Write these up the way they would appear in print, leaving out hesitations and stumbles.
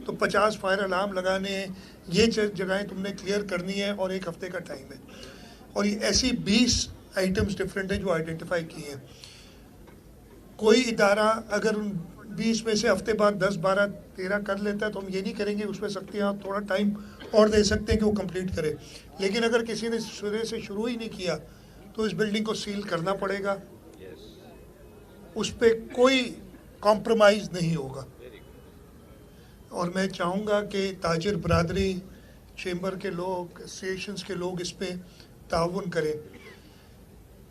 तो 50 fire alarm लगाने हैं, ये जगहें तुमने क्लियर करनी है और 1 हफ्ते का टाइम है। और ये ऐसी 20 आइटम्स डिफरेंट हैं जो आइडेंटिफाई किए हैं। कोई इदारा अगर उन 20 में से हफ्ते बाद 10, 12, 13 कर लेता है तो हम ये नहीं करेंगे उसमें सकते हैं, आप थोड़ा टाइम और दे सकते हैं कि वो कंप्लीट करे। लेकिन अगर किसी ने सिरे से शुरू ही नहीं किया तो इस बिल्डिंग को सील करना पड़ेगा, उस पर कोई कॉम्प्रोमाइज़ नहीं होगा। और मैं चाहूँगा कि ताजिर बरादरी, चेंबर के लोग, एसोसिएशंस के लोग इस पर ताउन करें।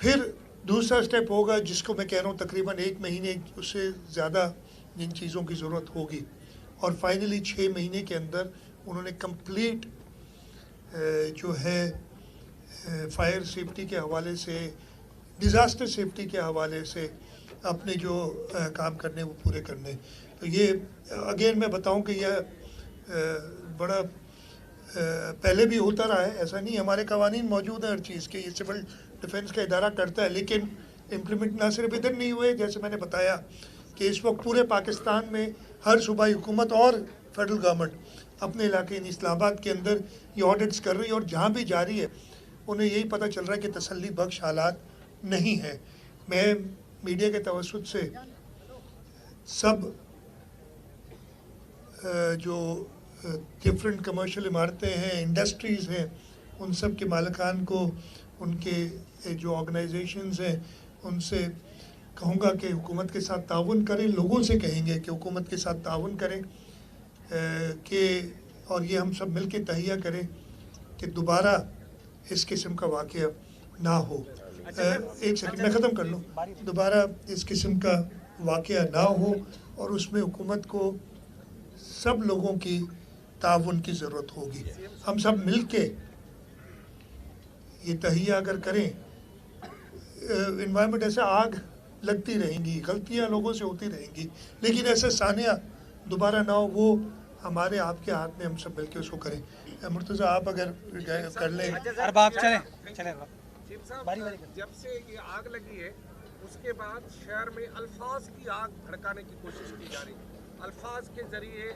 फिर दूसरा स्टेप होगा जिसको मैं कह रहा हूँ तकरीबन 1 महीने उससे ज़्यादा जिन चीज़ों की ज़रूरत होगी, और फाइनली 6 महीने के अंदर उन्होंने कंप्लीट जो है फायर सेफ्टी के हवाले से, डिज़ास्टर सेफ्टी के हवाले से अपने जो काम करने वो पूरे करने। तो ये अगेन मैं बताऊं कि यह बड़ा पहले भी होता रहा है, ऐसा नहीं, हमारे कवानीन मौजूद है हर चीज़ के, ये सिविल डिफेंस का इदारा करता है, लेकिन इम्प्लीमेंट ना सिर्फ इधर नहीं हुए, जैसे मैंने बताया कि इस वक्त पूरे पाकिस्तान में हर सूबाई हुकूमत और फेडरल गवर्नमेंट अपने इलाके इस्लामाबाद के अंदर ये ऑडिट्स कर रही है, और जहाँ भी जा रही है उन्हें यही पता चल रहा है कि तसल्ली बख्श हालात नहीं है। मैं मीडिया के तवस्सुत से सब जो डिफरेंट कमर्शियल इमारतें हैं, इंडस्ट्रीज़ हैं, उन सब के मालिकान को, उनके जो ऑर्गेनाइजेशंस हैं, उनसे कहूँगा कि हुकूमत के साथ ताउन करें, लोगों से कहेंगे कि हुकूमत के साथ ताउन करें कि, और ये हम सब मिल के तहिया करें कि दोबारा इस किस्म का वाक़या ना हो। एक सेकंड मैं ख़त्म कर लूँ। दोबारा इस किस्म का वाक़या ना हो, और उसमें हुकूमत को सब लोगों की ताउन की ज़रूरत होगी। हम सब मिल के ये तहिया अगर करें, इन्वायरमेंट ऐसे आग लगती रहेंगी, गलतियां लोगों से होती रहेंगी, लेकिन ऐसे सानिया दोबारा ना हो, वो हमारे आपके हाथ में, हम सब मिलके उसको करें। मुर्तज़ा आप अगर कर लें। जब से ये आग लगी है उसके बाद शहर में अल्फाज की आग भड़काने की कोशिश की जा रही है। अल्फाज के ज़रिए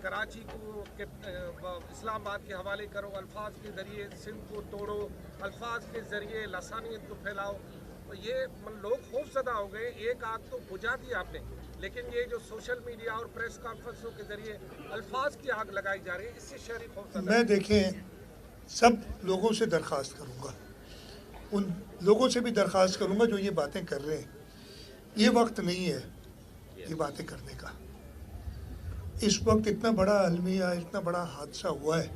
कराची को इस्लामाबाद के हवाले करो, अल्फाज के ज़रिए सिंध को तोड़ो, अल्फाज के ज़रिए लसानियत को फैलाओ। तो ये लोग खौफज़दा हो गए। एक आग तो बुझा दी आपने, लेकिन ये जो सोशल मीडिया और प्रेस कॉन्फ्रेंसों के ज़रिए अल्फाज की आग लगाई जा रही है, इससे शहरी खौफज़दा। मैं देखें सब लोगों से दरख्वास्त करूँगा, उन लोगों से भी दरख्वास्त करूँगा जो ये बातें कर रहे हैं, ये वक्त नहीं है ये बातें करने का। इस वक्त इतना बड़ा अलमिया, इतना बड़ा हादसा हुआ है,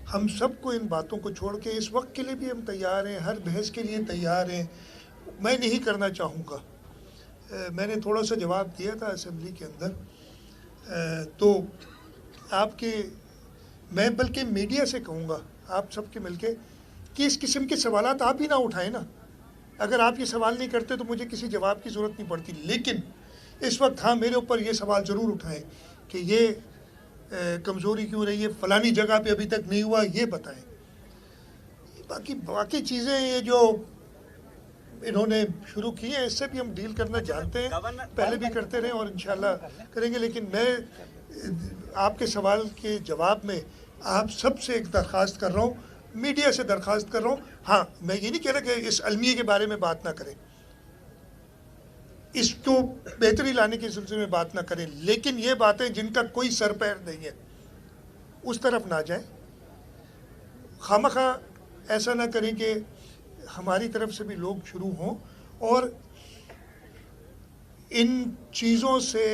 हम सबको इन बातों को छोड़ के इस वक्त के लिए भी हम तैयार हैं, हर बहस के लिए तैयार हैं। मैं नहीं करना चाहूँगा, मैंने थोड़ा सा जवाब दिया था असेंबली के अंदर, तो आपके, मैं बल्कि मीडिया से कहूँगा आप सबके मिलके कि इस किस्म के सवालात आप ही ना उठाएं ना। अगर आप ये सवाल नहीं करते तो मुझे किसी जवाब की ज़रूरत नहीं पड़ती, लेकिन इस वक्त हाँ मेरे ऊपर ये सवाल ज़रूर उठाएं कि ये कमज़ोरी क्यों रही है, फ़लानी जगह पे अभी तक नहीं हुआ, ये बताएं। बाकी चीज़ें ये जो इन्होंने शुरू की हैं, इससे भी हम डील करना जानते हैं, पहले भी करते रहे और इंशाल्लाह करेंगे। लेकिन मैं आपके सवाल के जवाब में आप सबसे एक दरख्वास्त कर रहा हूँ, मीडिया से दरख्वास्त कर रहा हूँ। हाँ, मैं ये नहीं कह रहा कि इस अलमिये के बारे में बात ना करें, इसको बेहतरी लाने के सिलसिले में बात ना करें, लेकिन ये बातें जिनका कोई सर पैर नहीं है उस तरफ ना जाएं। खामखा ऐसा ना करें कि हमारी तरफ से भी लोग शुरू हों और इन चीज़ों से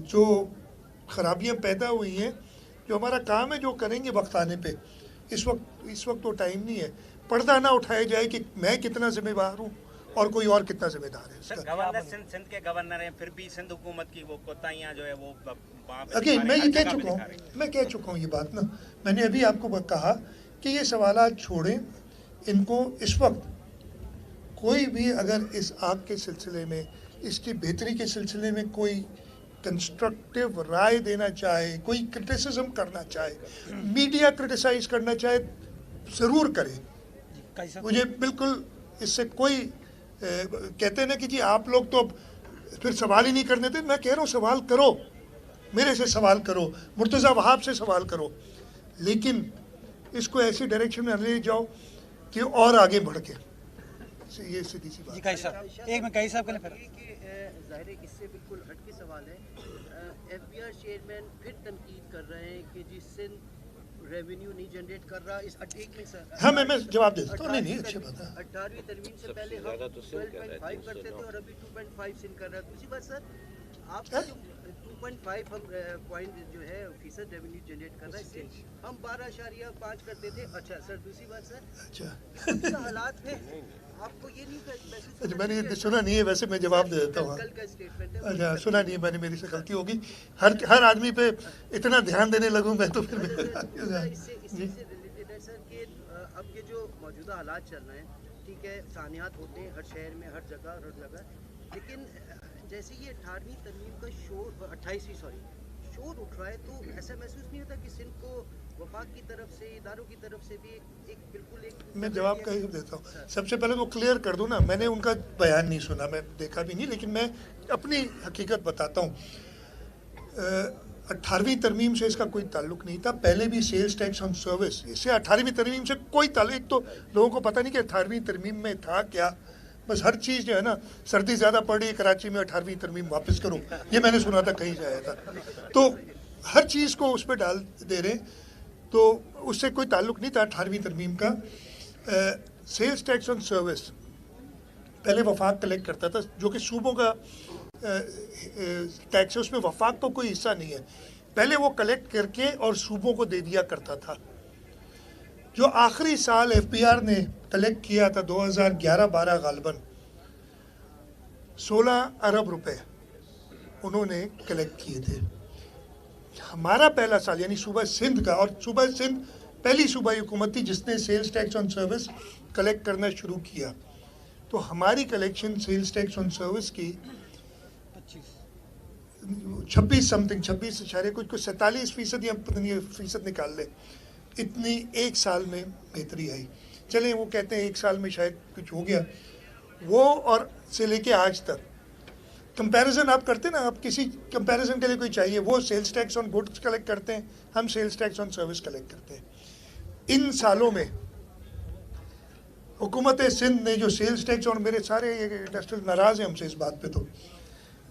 जो खराबियां पैदा हुई हैं, जो हमारा काम है जो करेंगे वक्त आने पे, इस वक्त तो टाइम नहीं है। पर्दा ना उठाया जाए कि मैं कितना जिम्मेदार हूँ और कोई और कितना जिम्मेदार है। सर, गवर्नर सिंध के गवर्नर हैं, फिर भी सिंध हुकूमत की वो कोताहियां जो है वो अगेन मैं ये कह चुका हूँ ये बात ना, मैंने अभी आपको कहा कि ये सवालात छोड़ें इनको। इस वक्त कोई भी अगर इस आग के सिलसिले में, इसकी बेहतरी के सिलसिले में कोई कंस्ट्रक्टिव राय देना चाहे, कोई क्रिटिसिज्म करना चाहे, मीडिया क्रिटिसाइज करना चाहे, ज़रूर करें। मुझे बिल्कुल इससे कोई कहते ना कि जी आप लोग तो अब फिर सवाल ही नहीं करने थे, मैं कह रहा हूँ सवाल करो, मेरे से सवाल करो, मुर्तज़ा वहाब से सवाल करो, लेकिन इसको ऐसी डायरेक्शन में ले जाओ कि और आगे बढ़ के। ये सीधी सी बात। जी कई साहब, एक में कई साहब के लिए फिर ज़ाहिर है इससे बिल्कुल हटके सवाल है। एफबीआर चेयरमैन फिर तनकीद कर रहे हैं कि जी सिंध रेवेन्यू नहीं जनरेट कर रहा। इस एक में सर हाँ, मैं जवाब दे देता हूँ। नहीं अच्छी बात है। 18वीं तरमीम से पहले हम 12.5 करते थे और अभी 2.5 सिंध कर रहा है। दूसरी बात सर, आपका जो 2.5 हम पॉइंट जो है फीसद रेवेन्यू जनरेट कर रहा है सिंध, हम 12.5 करते थे। अच्छा सर, दूसरी बात सर, अच्छा हालात में आपको ये नहीं महसूस अच्छा, मैंने ये सुना नहीं है, वैसे मैं जवाब दे देता हूँ। कल का स्टेटमेंट है। अच्छा, सुना नहीं है मैंने, मेरी से गलती होगी। हर आदमी पे इतना ध्यान देने लगूँ मैं तो फिर इससे रिलेटेड है सर कि अब ये जो मौजूदा हालात चल रहे हैं, ठीक है, सानियात होते हैं हर शहर में, हर जगह, लेकिन जैसे ये 18वीं तरमीम का शोर 28वीं शोर उठ रहा है, तो ऐसा महसूस नहीं होता कि सिंध को वफाक की तरफ से, इदारों की तरफ से भी एक बिल्कुल एक। मैं जवाब का ही देता हूँ। सबसे पहले तो क्लियर कर दूँ ना, मैंने उनका बयान नहीं सुना, मैं देखा भी नहीं, लेकिन मैं अपनी हकीकत बताता हूँ। 18वीं तरमीम से इसका कोई ताल्लुक नहीं था। पहले भी सेल्स टैक्स ऑन सर्विस, इससे 18वीं तरमीम से कोई ताल्लुक। एक तो लोगों को पता नहीं कि 18वीं तरमीम में था क्या। बस हर चीज़ जो है ना, सर्दी ज़्यादा पड़ रही है कराची में, 18वीं तरमीम वापस करो, ये मैंने सुना था, कहीं से आया था। तो हर चीज़ को उस पर डाल दे रहे, तो उससे कोई ताल्लुक नहीं था 18वीं तरमीम का। सेल्स टैक्स ऑन सर्विस पहले वफाक कलेक्ट करता था, जो कि सूबों का टैक्स है, उसमें वफाक को कोई हिस्सा नहीं है। पहले वो कलेक्ट करके और सूबों को दे दिया करता था। जो आखिरी साल एफबीआर ने कलेक्ट किया था 2011-12 गालिबन 16 अरब रुपए उन्होंने कलेक्ट किए थे। हमारा पहला साल यानी सूबा सिंध का, और सूबा सिंध पहली सूबाई हुकूमत थी जिसने sales tax on service collect करना शुरू किया। तो हमारी collection sales tax on service की 26 कुछ 47% या पता नहीं फीसद निकाल ले, इतनी एक साल में बेहतरी आई। चलें, वो कहते हैं एक साल में शायद कुछ हो गया, वो और से लेके आज तक कंपैरिजन आप करते हैं ना, आप किसी कंपैरिजन के लिए कोई चाहिए, वो sales tax on goods collect करते हैं, हम sales tax on service collect करते हैं। इन सालों में हुकूमत सिंध ने जो सेल्स टैक्स, और मेरे सारे इंडस्ट्रियल नाराज़ हैं हमसे इस बात पे, तो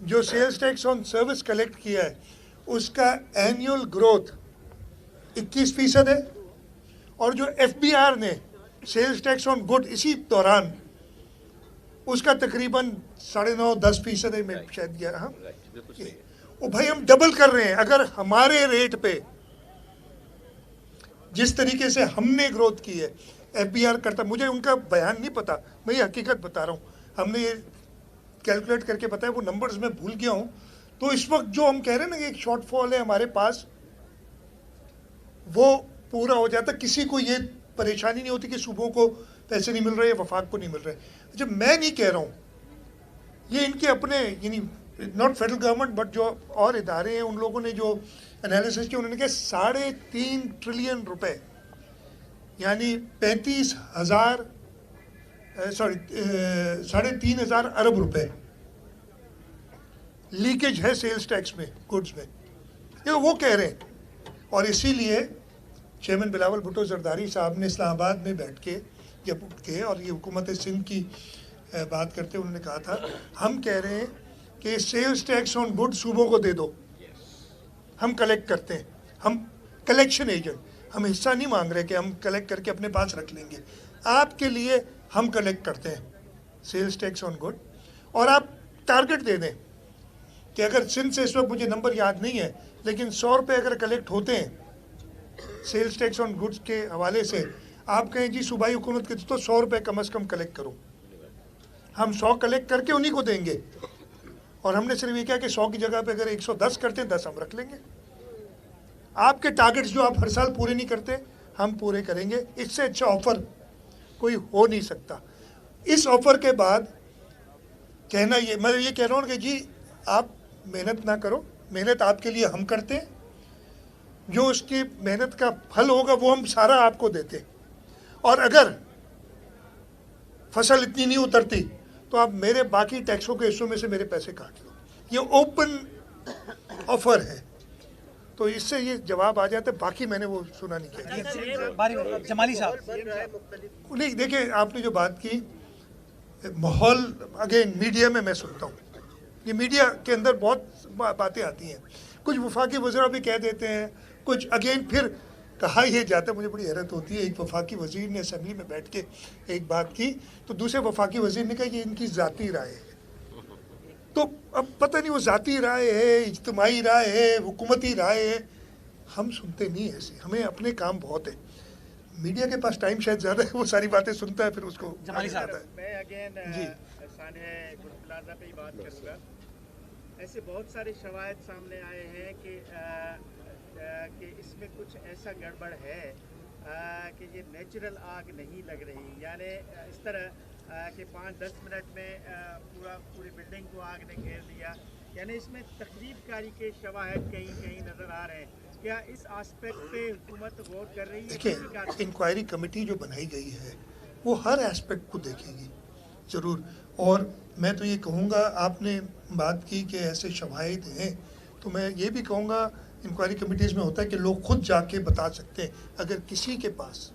जो sales tax on service collect किया है उसका एनुअल ग्रोथ 21% है, और जो एफबीआर ने सेल्स टैक्स ऑन गुड इसी दौरान उसका तकरीबन 9.5-10% है, मैं शायद दिया। हाँ, वो भाई हम डबल कर रहे हैं। अगर हमारे रेट पे जिस तरीके से हमने ग्रोथ की है, एफबीआर करता, मुझे उनका बयान नहीं पता, मैं ये हकीकत बता रहा हूँ, हमने ये कैलकुलेट करके बताया, वो नंबर्स मैं भूल गया हूँ। तो इस वक्त जो हम कह रहे हैं ना कि एक शॉर्टफॉल है हमारे पास, वो पूरा हो जाता, किसी को ये परेशानी नहीं होती कि सूबों को पैसे नहीं मिल रहे, वफाक को नहीं मिल रहे। जब मैं नहीं कह रहा हूँ, ये इनके अपने यानी नॉट फेडरल गवर्नमेंट बट जो और इदारे हैं, उन लोगों ने जो एनालिसिस किया, उन्होंने कहा 3.5 ट्रिलियन रुपए यानी 3.5 अरब रुपए लीकेज है सेल्स टैक्स में, गुड्स में, ये वो कह रहे हैं। और इसीलिए चेयरमैन बिलावल भुट्टो जरदारी साहब ने इस्लामाबाद में बैठ के जब उठ के और ये हुकूमत सिंध की बात करते उन्होंने कहा था, हम कह रहे हैं कि सेल्स टैक्स ऑन गुड सूबों को दे दो, हम कलेक्ट करते हैं, हम कलेक्शन एजेंट, हम हिस्सा नहीं मांग रहे कि हम कलेक्ट करके अपने पास रख लेंगे, आपके लिए हम कलेक्ट करते हैं सेल्स टैक्स ऑन गुड। और आप टारगेट दे दें कि अगर सिंध से इस वक्त मुझे नंबर याद नहीं है, लेकिन 100 रुपये अगर कलेक्ट होते हैं सेल्स टैक्स ऑन गुड्स के हवाले से, आप कहें जी सूबाई हुकूमत के तो 100 रुपये कम से कम कलेक्ट करो, हम 100 कलेक्ट करके उन्हीं को देंगे। और हमने सिर्फ ये किया कि 100 की जगह पे अगर 110 करते हैं, 10 हम रख लेंगे। आपके टारगेट्स जो आप हर साल पूरे नहीं करते, हम पूरे करेंगे। इससे अच्छा ऑफर कोई हो नहीं सकता। इस ऑफर के बाद कहना ये, मैं ये कह रहा हूँ कि जी आप मेहनत ना करो, मेहनत आपके लिए हम करते हैं, जो उसकी मेहनत का फल होगा वो हम सारा आपको देते। और अगर फसल इतनी नहीं उतरती तो आप मेरे बाकी टैक्सों के हिस्सों में से मेरे पैसे काट लो। ये ओपन ऑफर है। तो इससे ये जवाब आ जाता है, बाकी मैंने वो सुना नहीं किया। बारी जमाली साहब, बन रहा है मुख्तलिफ नहीं, देखिए आपने जो बात की माहौल, अगेन मीडिया में मैं सुनता हूँ, ये मीडिया के अंदर बहुत बातें आती हैं, कुछ वफाकी वज़ीर भी कह देते हैं, कुछ अगेन फिर कहा ये जाता है। मुझे बड़ी हैरत होती है, एक वफाकी वज़ीर ने असेंबली में बैठ के एक बात की तो दूसरे वफाकी वज़ीर ने कहा ये इनकी ज़ाती राय है। तो अब पता नहीं वो ज़ाती राय है, इज्तिमाई राय है, हुकूमती राय है, हम सुनते नहीं है ऐसे, हमें अपने काम बहुत है। मीडिया के पास टाइम शायद ज़्यादा है, वो सारी बातें सुनता है, फिर उसको जमाली साहब। आता है। मैं अगेन जी। सानिया गुलप्लाजा पे ही बात करूँगा। ऐसे बहुत सारे शवाहिद सामने आए हैं कि इसमें कुछ ऐसा गड़बड़ है कि ये नेचुरल आग नहीं लग रही, यानी इस तरह कि 5-10 मिनट में पूरी बिल्डिंग को आग ने घेर दिया, यानी इसमें तकरीबकारी के शवाहिद कहीं कहीं नज़र आ रहे हैं। क्या इस एस्पेक्ट पे हुकूमत गौर कर रही है? देखिए, इंक्वायरी कमेटी जो बनाई गई है वो हर एस्पेक्ट को देखेगी ज़रूर। और मैं तो ये कहूँगा, आपने बात की कि ऐसे शवाहिद हैं, तो मैं ये भी कहूँगा इंक्वायरी कमेटीज़ में होता है कि लोग खुद जाके बता सकते हैं। अगर किसी के पास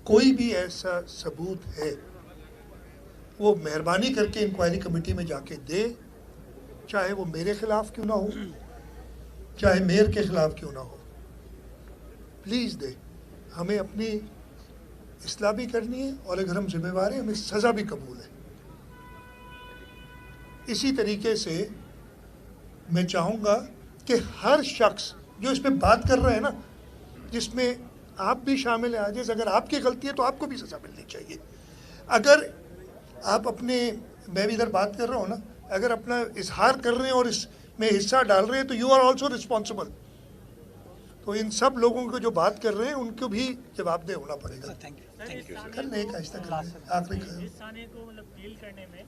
कोई भी ऐसा सबूत है, वो मेहरबानी करके इंक्वायरी कमेटी में जाके दे, चाहे वो मेरे खिलाफ क्यों ना हो, चाहे मेयर के खिलाफ क्यों ना हो, प्लीज़ दे। हमें अपनी इस्लाह भी करनी है और अगर हम जिम्मेवार हैं, हमें सज़ा भी कबूल है। इसी तरीके से मैं चाहूँगा कि हर शख्स जो इस पे बात कर रहा है ना, जिसमें आप भी शामिल हैं, आजिज़, अगर आपकी गलती है तो आपको भी सज़ा मिलनी चाहिए। अगर आप अपने, मैं भी इधर बात कर रहा हूँ ना, अगर अपना इजहार कर रहे हैं और इसमें हिस्सा डाल रहे हैं तो यू आर ऑल्सो रिस्पॉन्सिबल। तो इन सब लोगों को जो बात कर रहे हैं उनको भी जवाबदेह होना पड़ेगा। Thank you. करने एक आहिस्ता करने आखिरी इस थाने को मतलब डील करने में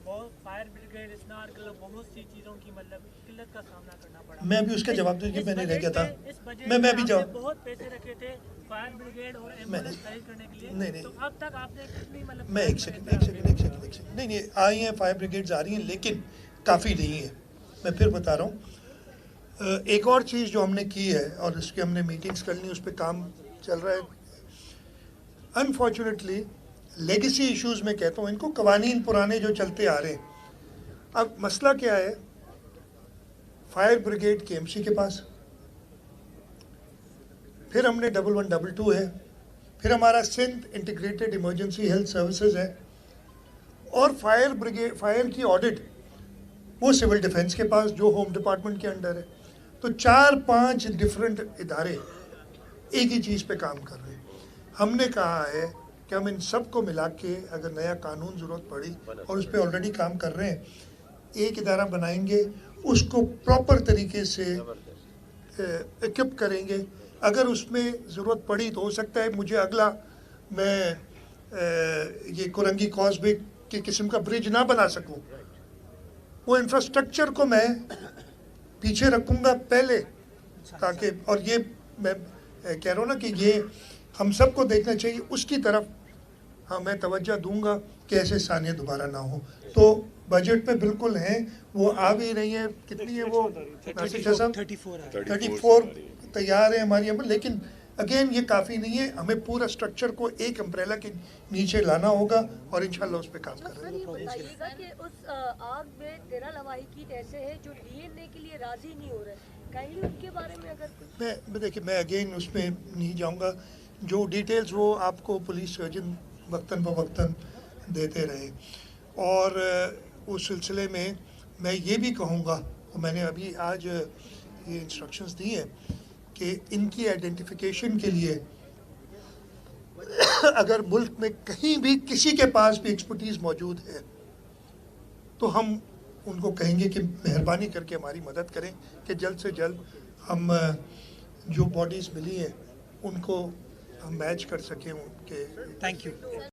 बहुत फायर ब्रिगेड, स्नार, बहुत सी चीज़ों की मतलब किल्लत का सामना करना पड़ा। मैं भी उसका जवाब दूंगी, मैंने रह गया था। इस बजट मैं भी में जवाब, आपने बहुत पैसे रखे थे फायर ब्रिगेड और एम्बुलेंस खरीद करने के लिए। नहीं। तो अब तक आपने कितनी मतलब मैं एक सेकंड नहीं, आई हैं फायर ब्रिगेड्स आ रही हैं, लेकिन काफ़ी नहीं है। मैं फिर बता रहा हूँ, एक और चीज़ जो हमने की है और उसकी हमने मीटिंग्स कर ली, उस पर काम चल रहा है। अनफॉर्चुनेटली लेगेसी इश्यूज़ में कहता हूँ इनको, कवानीन पुराने जो चलते आ रहे हैं। अब मसला क्या है, फायर ब्रिगेड KMC के पास, फिर हमने 1112 है, फिर हमारा Sindh integrated emergency health services है, और फायर ब्रिगेड, फायर की ऑडिट वो सिविल डिफेंस के पास जो होम डिपार्टमेंट के अंडर है। तो 4-5 डिफरेंट इदारे एक ही चीज़ पे काम कर रहे हैं। हमने कहा है कि हम इन सब को मिला के अगर नया कानून ज़रूरत पड़ी, और उस पर ऑलरेडी काम कर रहे हैं, एक इदारा बनाएंगे, उसको प्रॉपर तरीके से इक्विप करेंगे। अगर उसमें ज़रूरत पड़ी तो हो सकता है मुझे अगला, मैं ये कुरंगी कॉजवे की किस्म का ब्रिज ना बना सकूं, वो इंफ्रास्ट्रक्चर को मैं पीछे रखूंगा पहले, ताकि, और ये मैं कह रहा हूँ ना कि ये हम सबको देखना चाहिए, उसकी तरफ हाँ मैं तवज्जो दूंगा कि ऐसे सानिया दोबारा ना हो। तो बजट पे बिल्कुल हैं, वो आ भी रही है। कितनी है वो, 34 तैयार है हमारी, लेकिन अगेन ये काफ़ी नहीं है। हमें पूरा स्ट्रक्चर को एक अम्ब्रेला के नीचे लाना होगा और इंशाल्लाह उस पर काम कर रहे हैं। सर, ये बताइएगा कि उस आग में 13 लवाहिकीन ऐसे हैं जो DNA के लिए राजी नहीं हो रहे, कहीं उनके बारे में अगर कुछ। मैं देखिए, मैं अगेन उसमें नहीं जाऊंगा, जो डिटेल्स वो आपको पुलिस सर्जन वक्तन फ़वक्तन देते रहे। और उस सिलसिले में मैं ये भी कहूँगा, और मैंने अभी आज ये इंस्ट्रक्शंस दी हैं कि इनकी आइडेंटिफिकेशन के लिए अगर मुल्क में कहीं भी किसी के पास भी एक्सपर्टीज़ मौजूद है तो हम उनको कहेंगे कि मेहरबानी करके हमारी मदद करें कि जल्द से जल्द हम जो बॉडीज़ मिली हैं उनको हम मैच कर सकें उनके। Thank you.